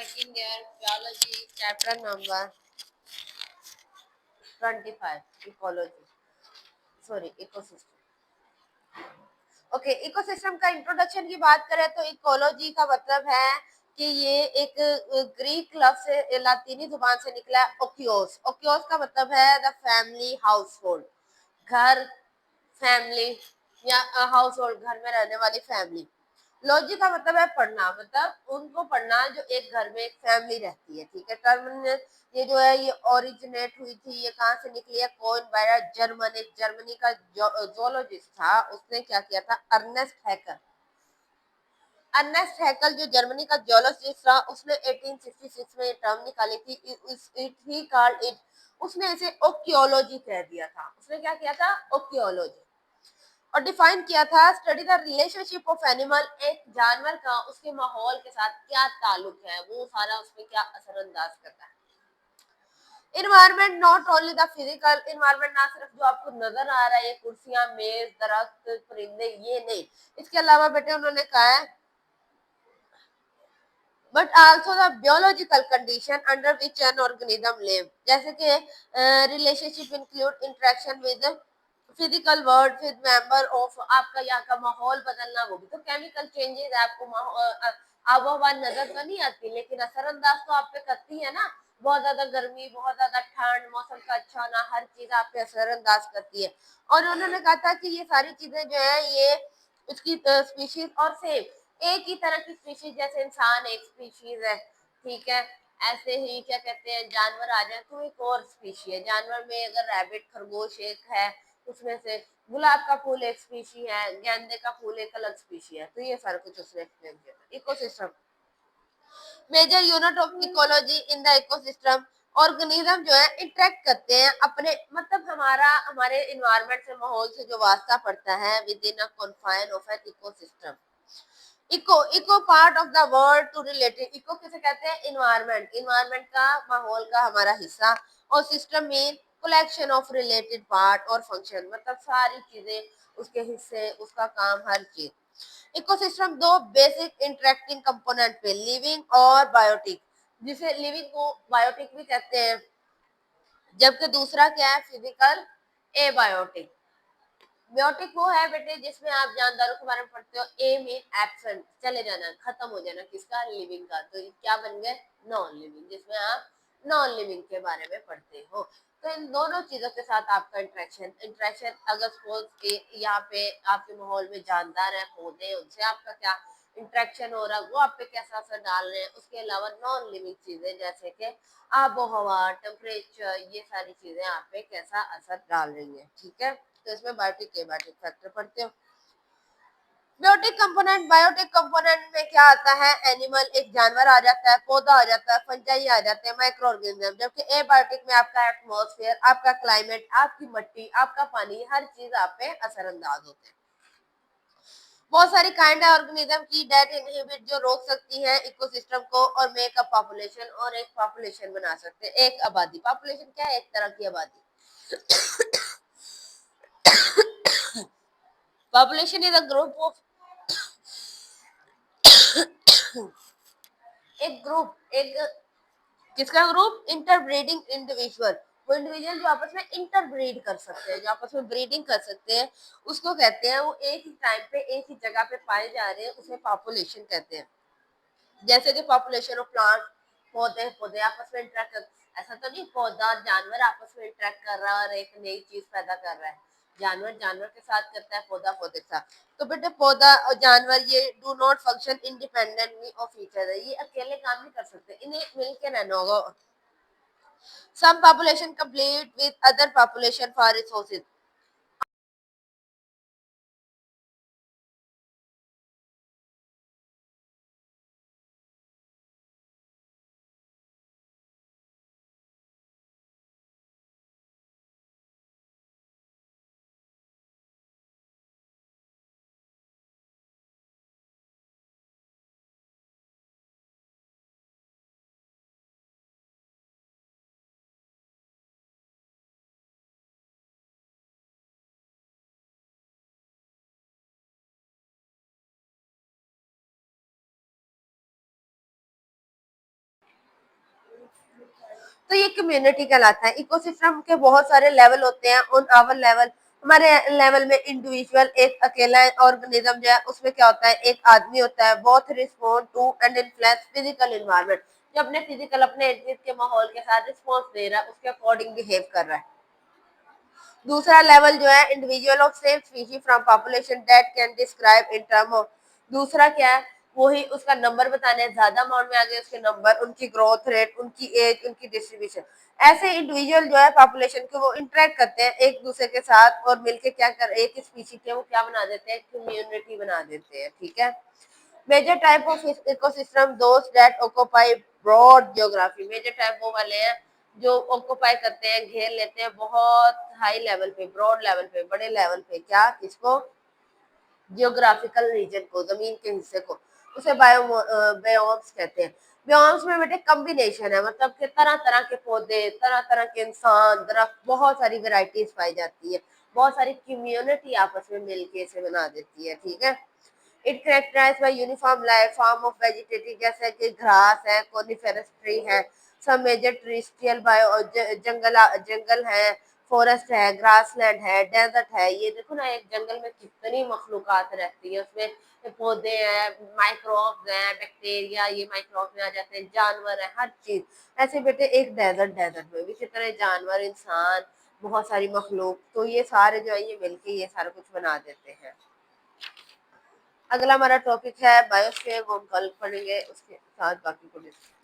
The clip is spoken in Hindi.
Second year biology chapter number 25 ecology sorry ecosystem. Okay, ecosystem का इंट्रोडक्शन की बात करें तो इकोलॉजी का मतलब है कि ये एक ग्रीक लफ्ज से लातीनी जुबान से निकला है ओकियोस। ओकियोस का मतलब है द फैमिली हाउस होल्ड, घर, फैमिली या हाउस होल्ड, घर में रहने वाली फैमिली। लॉजी का मतलब है पढ़ना, मतलब उनको पढ़ना जो एक घर में एक फैमिली रहती है। ठीक है, टर्म ये जो है ये ओरिजिनेट हुई थी, ये कहाँ से निकली है? कोइन बाय जर्मन, एक जर्मनी का जोलॉजिस्ट था, उसने क्या किया था? Ernest hacker. अर्नेस्ट हैकल जो जर्मनी का जियोलॉजिस्ट था, उसने 1866 में ये टर्म निकाली थी। इट ही कॉल्ड इट, उसने इसे ओकियोलॉजी कह दिया था। उसने क्या किया था? ओकियोलॉजी। और डिफाइन किया था study the relationship of animal, एक जानवर का उसके माहौल के साथ क्या ताल्लुक है, वो सारा उसमें क्या असरअंदाज करता है। Environment not only the physical environment, ना सिर्फ जो आपको नजर आ रहा है ये कुर्सियां, मेज, दरख्त, परिंदे, ये नहीं, इसके अलावा बेटे उन्होंने कहा है but also the biological condition under which an organism live, जैसे कि relationship include interaction with physical world with member of, आपका यहाँ का माहौल बदलना, वो भी तो केमिकल चेंजेस है। आपको आबो हवा नजर तो नहीं आती, लेकिन असरअंदाज तो आप पे करती है ना। बहुत ज्यादा गर्मी, बहुत ज्यादा ठंड, मौसम का अच्छा होना, हर चीज आप पे असरअंदाज करती है। और उन्होंने कहा था कि ये सारी चीजें जो है ये उसकी स्पीशीज और सेम एक ही तरह की स्पीशीज, जैसे इंसान एक स्पीशीज है, ठीक है, ऐसे ही क्या कहते हैं जानवर आ जाए तो एक और स्पीशी है। जानवर में अगर रैबिट, खरगोश एक है, उसमें से गुलाब का फूल एक स्पीशी है, गेंदे का फूल एक अलग स्पीशी है। तो ये सारा कुछ उसने एक्सप्लेन किया था। Ecosystem major unit of ecology in the ecosystem, organism जो है इंटरेक्ट करते हैं अपने, मतलब हमारे इन्वायरमेंट से, माहौल से जो वास्ता पड़ता है with in a confine of an ecosystem. Eco eco part of the world to related, eco किसे कहते हैं? इन्वायरमेंट, इन्वायरमेंट का, माहौल का हमारा हिस्सा। और system mean collection of related part और फंक्शन, मतलब सारी चीजें उसके हिस्से, उसका काम, हर चीज। इकोसिस्टम दो बेसिक इंटरेक्टिंग कंपोनेंट पे, लिविंग और बायोटिक, जिसे लिविंग को बायोटिक भी कहते हैं, जबकि दूसरा क्या है? Physical abiotic. बायोटिक वो है बेटे जिसमें आप जानदारों के बारे में पढ़ते हो, ए मीन एब्सेंट, चले जाना, खत्म हो जाना, किसका? लिविंग का। तो ये क्या बन गए? नॉन लिविंग, जिसमें आप नॉन लिविंग के बारे में पढ़ते हो। तो इन दोनों चीजों के साथ आपका इंटरेक्शन इंटरेक्शन अगर सपोज यहाँ पे आपके माहौल में जानदार है, पौधे, उनसे आपका क्या इंटरेक्शन हो रहा है, वो आप पे कैसा असर डाल रहे हैं। उसके अलावा नॉन लिविंग चीजें जैसे कि आबो हवा, टेम्परेचर, ये सारी चीजें आप पे कैसा असर डाल रही है। ठीक है, तो इसमें बायोटिक के बायोटिक फैक्टर पढ़ते हो। बायोटिक कंपोनेंट में क्या आता है? एनिमल, एक जानवर आ जाता है, पौधा आ जाता है, फंजाई आ जाते हैं, माइक्रो ऑर्गेनिज्म। जबकि एबायोटिक में आपका एटमॉस्फेयर, आपका क्लाइमेट, आपकी मिट्टी, आपका पानी, हर चीज आप पे असरअंदाज होते हैं। बहुत सारी काइंड है ऑर्गेनिज्म की डेट इनहिबिट, जो रोक सकती है इकोसिस्टम को और मेक अ पॉपुलेशन, और एक पॉपुलेशन बना सकते हैं, एक आबादी। पॉपुलेशन क्या है? एक तरह की आबादी। Population is a group of, एक ग्रुप, एक किसका ग्रुप? इंटरब्रीडिंग इंडिविजुअल, वो इंडिविजुअल जो आपस में इंटरब्रीड कर सकते हैं, जो आपस में ब्रीडिंग कर सकते हैं, उसको कहते हैं, वो एक ही टाइम पे एक ही जगह पे पाए जा रहे हैं, उसे पॉपुलेशन कहते हैं। जैसे कि पॉपुलेशन ऑफ प्लांट, पौधे, पौधे आपस में इंटरेक्ट कर, ऐसा तो नहीं पौधा जानवर आपस में इंटरेक्ट कर रहा है और एक नई चीज पैदा कर रहा है। जानवर जानवर के साथ करता है, पौधा पौधे के साथ। तो बेटे पौधा और जानवर ये do not function independently of each other, ये अकेले काम नहीं कर सकते, इन्हें मिलकर रहना होगा। Some population complete with other population for resources, तो ये कम्युनिटी कहलाता है। इकोसिस्टम के बहुत सारे लेवल होते हैं। ऑन आवर लेवल, हमारे लेवल में इंडिविजुअल एक अकेला ऑर्गेनिज्म जो है उसमें क्या होता है, एक आदमी होता है, both respond to and influence physical environment, जो अपने फिजिकल अपने इर्द गिर्द के माहौल के साथ रिस्पॉन्स दे रहा है, उसके अकॉर्डिंग बिहेव कर रहा है। दूसरा लेवल जो है individual of same species from population that can describe in term of, दूसरा क्या है, वही उसका नंबर बताने हैं, ज्यादा अमाउंट में आ गए उसके नंबर, उनकी ग्रोथ रेट, उनकी एज, उनकी डिस्ट्रीब्यूशन। ऐसे इंडिविजुअल जो है पॉपुलेशन के वो इंटरेक्ट करते हैं एक दूसरे के साथ और मिलके क्या कर, एक स्पीशीज के वो क्या बना देते हैं, कम्युनिटी बना देते हैं। ठीक है। Major type of ecosystem those that occupy broad geography, major type वो वाले हैं जो ऑक्यूपाई करते हैं, घेर लेते हैं बहुत हाई लेवल पे, ब्रॉड लेवल पे, बड़े लेवल पे, क्या किसको, जियोग्राफिकल रीजन को, जमीन के हिस्से को, उसे बायोम्स कहते हैं। बायोम्स में बेटे कम्बिनेशन है, मतलब कि तरह तरह के पौधे, तरह तरह के इंसान, दरख्त, बहुत सारी वेराइटीज पाई जाती है, बहुत सारी कम्युनिटी आपस में मिलके इसे बना देती है। ठीक है। It characterise by uniform life form of vegetative, जैसे कि घास है, कोनिफेरस ट्री है, सब मेजर ट्रिस्टियल बायो जंगल है, फॉरेस्ट है, ग्रासलैंड है, डेजर्ट है। ये देखो ना, एक जंगल में कितनी मखलूकात रहती है, उसमें पौधे हैं, माइक्रोब्स हैं, बैक्टीरिया ये माइक्रोब्स में आ जाते हैं, जानवर है, हर चीज। ऐसे बेटे एक डेजर्ट में भी कितने जानवर, इंसान, बहुत सारी मखलूक, तो ये सारे जो है ये मिलके ये सारा कुछ बना देते हैं। अगला हमारा टॉपिक है बायोस्फीयर, वो हम कल पढ़ेंगे, उसके साथ बाकी को डिस्कस